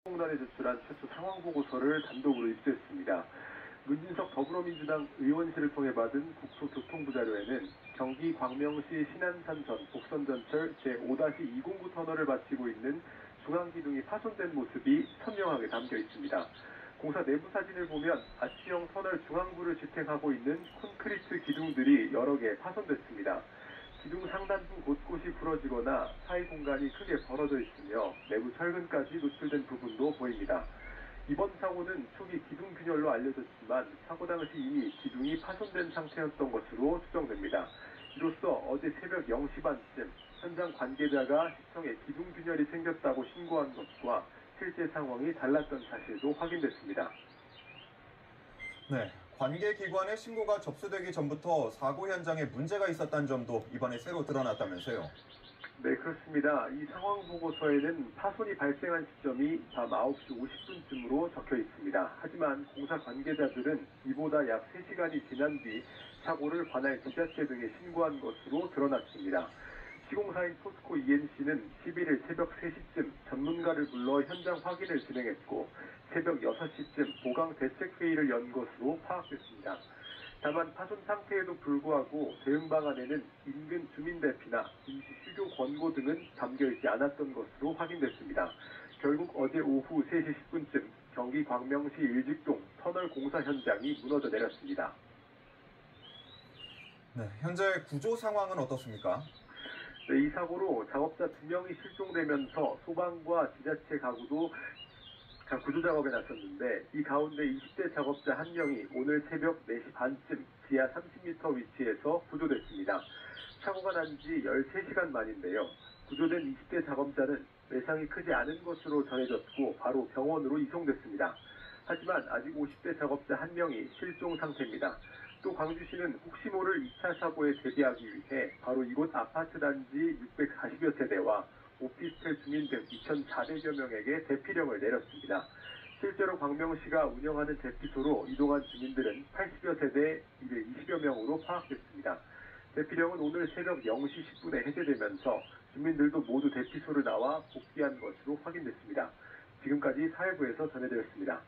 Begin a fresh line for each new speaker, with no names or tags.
공단에 제출한 최초 상황 보고서를 단독으로 입수했습니다. 문진석 더불어민주당 의원실을 통해 받은 국토교통부 자료에는 경기 광명시 신안산 전 복선전철 제5-209 터널을 마치고 있는 중앙기둥이 파손된 모습이 선명하게 담겨 있습니다. 공사 내부 사진을 보면 아치형 터널 중앙부를 지탱하고 있는 콘크리트 기둥들이 여러 개 파손됐습니다. 기둥 상단부 곳곳이 부러지거나 사이 공간이 크게 벌어져 있으며 내부 철근까지 노출된 부분도 보입니다. 이번 사고는 초기 기둥 균열로 알려졌지만 사고 당시 이미 기둥이 파손된 상태였던 것으로 추정됩니다. 이로써 어제 새벽 0시 반쯤 현장 관계자가 시청에 기둥 균열이 생겼다고 신고한 것과 실제 상황이 달랐던 사실도 확인됐습니다.
네, 관계기관의 신고가 접수되기 전부터 사고 현장에 문제가 있었다는 점도 이번에 새로 드러났다면서요.
네, 그렇습니다. 이 상황 보고서에는 파손이 발생한 시점이 밤 9시 50분쯤으로 적혀 있습니다. 하지만 공사 관계자들은 이보다 약 3시간이 지난 뒤 사고를 관할 지자체 등에 신고한 것으로 드러났습니다. 시공사인 포스코 ENC는 11일 새벽 3시쯤 전문가를 불러 현장 확인을 진행했고 새벽 6시쯤 보강 대책회의를 연 것으로 파악됐습니다. 다만 파손 상태에도 불구하고 대응 방안에는 인근 주민 대피나 임시 휴교 권고 등은 담겨있지 않았던 것으로 확인됐습니다. 결국 어제 오후 3시 10분쯤 경기 광명시 일직동 터널 공사 현장이 무너져 내렸습니다.
네, 현재 구조 상황은 어떻습니까?
네, 이 사고로 작업자 2명이 실종되면서 소방과 지자체 가구도 구조 작업에 나섰는데 이 가운데 20대 작업자 1명이 오늘 새벽 4시 반쯤 지하 30m 위치에서 구조됐습니다. 사고가 난 지 13시간 만인데요. 구조된 20대 작업자는 외상이 크지 않은 것으로 전해졌고 바로 병원으로 이송됐습니다. 하지만 아직 50대 작업자 1명이 실종 상태입니다. 또 광주시는 혹시 모를 2차 사고에 대비하기 위해 바로 이곳 아파트 단지 640여 세대와 오피스텔 주민 등 2,400여 명에게 대피령을 내렸습니다. 실제로 광명시가 운영하는 대피소로 이동한 주민들은 80여 세대 220여 명으로 파악됐습니다. 대피령은 오늘 새벽 0시 10분에 해제되면서 주민들도 모두 대피소를 나와 복귀한 것으로 확인됐습니다. 지금까지 사회부에서 전해드렸습니다.